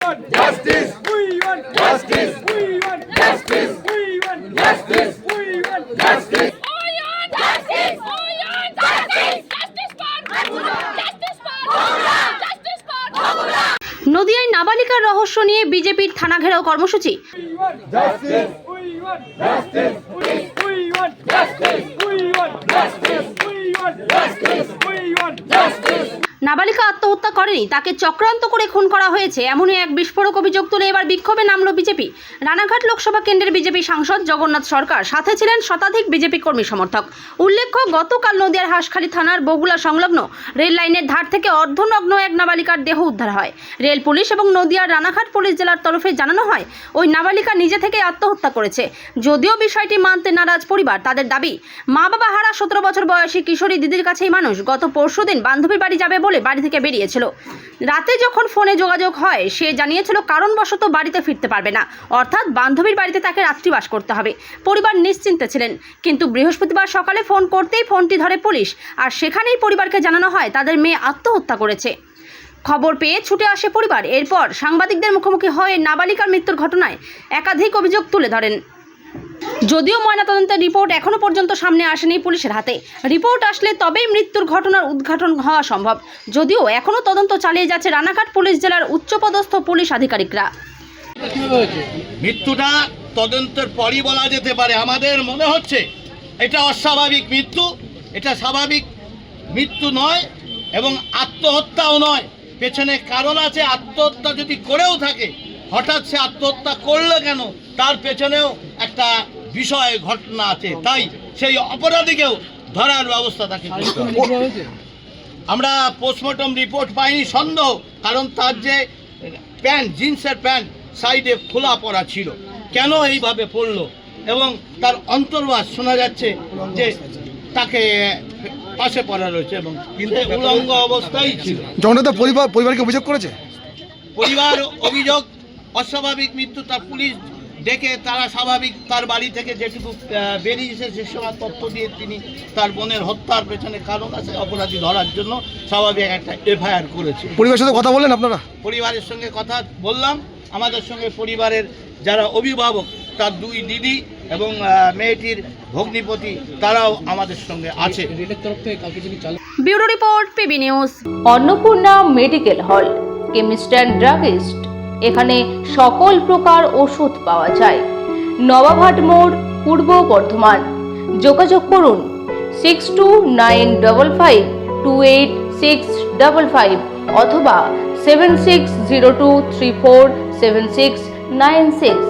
want justice. We want justice. We want justice. We want justice. We want justice. নদিয়ায় নাবালিকার রহস্য নিয়ে বিজেপির থানা ঘেরাও কর্মসূচি। নাবালিকা আত্মহত্যা করেনি, তাকে চক্রান্ত করে খুন করা হয়েছে, এমনই এক বিস্ফোরক অভিযোগ তুলে এবার বিক্ষোভে নামল বিজেপি। রানাঘাট লোকসভা কেন্দ্রের বিজেপি সাংসদ জগন্নাথ সরকার, সাথে ছিলেন শতাধিক বিজেপি কর্মী সমর্থক। উল্লেখ্য, গতকাল নদিয়ার হাঁসখালি থানার বগুলা সংলগ্ন রেল লাইনের ধার থেকে অর্ধনগ্ন এক নাবালিকার দেহ উদ্ধার হয়। রেল পুলিশ এবং নদিয়ার রানাঘাট পুলিশ জেলার তরফে জানানো হয়, ওই নাবালিকা নিজে থেকে আত্মহত্যা করেছে। যদিও বিষয়টি মানতে নারাজ পরিবার, তাদের দাবি মা বাবা হারা 17 বছর বয়সী কিশোরী দিদির কাছেই মানুষ গত পরশুদিন বান্ধবীর বাড়ি যাবে বলে বাড়ি থেকে বেরিয়েছিল। রাতে যখন ফোনে যোগাযোগ হয়, সে জানিয়েছিল কারণবশত বাড়িতে ফিরতে পারবে না, অর্থাৎ বান্ধবীর বাড়িতে তাকে রাত্রিবাস করতে হবে। পরিবার নিশ্চিন্তে ছিলেন, কিন্তু বৃহস্পতিবার সকালে ফোন করতেই ফোনটি ধরে পুলিশ, আর সেখানেই পরিবারকে জানানো হয় তাদের মেয়ে আত্মহত্যা করেছে। খবর পেয়ে ছুটে আসে পরিবার। এরপর সাংবাদিকদের মুখোমুখি হয়ে নাবালিকার মৃত্যুর ঘটনায় একাধিক অভিযোগ তুলে ধরেন। যদিও ময়নাতদন্তের রিপোর্ট এখনো পর্যন্ত সামনে আসেনি পুলিশের হাতে। রিপোর্ট আসলে তবেই মৃত্যুর ঘটনার উদ্ঘাটন হওয়া সম্ভব। যদিও এখনো তদন্ত চালিয়ে যাচ্ছে রানাঘাট পুলিশ জেলার উচ্চপদস্থ পুলিশ আধিকারিকরা। মৃত্যুটা তদন্তের পরই বলা যেতে পারে। আমাদের মনে হচ্ছে এটা অস্বাভাবিক মৃত্যু, এটা স্বাভাবিক মৃত্যু নয় এবং আত্মহত্যাও নয়। পেছনে কারণ আছে। আত্মহত্যা যদি করেও থাকে, হঠাৎ সে আত্মহত্যা করলো কেন, তার পেছনেও একটা বিষয় ঘটনা আছে। তাই সেই অপরাধীকেও ধরার ব্যবস্থা তাকে করতে হবে। আমরা পোস্টমর্টম রিপোর্ট পাইনি সন্দেহ, কারণ তার যে প্যান্ট, জিন্সের প্যান্ট সাইডে খোলা পড়া ছিল, কেন এইভাবে পড়লো, এবং তার অন্তর্বাস শোনা যাচ্ছে যে তাকে পাশে পড়া রয়েছে এবং উলঙ্গ অবস্থায় ছিল। জগন্নাথ পরিবারকে অভিযোগ করেছে, পরিবার অভিযোগ অস্বাভাবিক মৃত্যু। তার পুলিশ ডেকে তারা স্বাভাবিক তার বাড়ি থেকে যেটুকু বেরিয়েছে সে সময় তথ্য দিয়ে তিনি তার বোনের হত্যার পেছনে কারণ আছে, অপরাধী ধরার জন্য স্বাভাবিক একটা এফআইআর করেছে। পরিবারের সাথে কথা বললেন আপনারা? পরিবারের সঙ্গে কথা বললাম। আমাদের সঙ্গে পরিবারের যারা অভিভাবক, তার 2 দিদি এবং মেয়েটির ভগ্নিপতি, তারাও আমাদের সঙ্গে আছে। Bureau report, PB news. Annapurna medical hall, chemist and druggist. এখানে সকল প্রকার ওষুধ পাওয়া যায়। নবাবহাট মোড়, পূর্ব বর্ধমান। যোগাযোগ করুন 6295528655 অথবা 7602347696।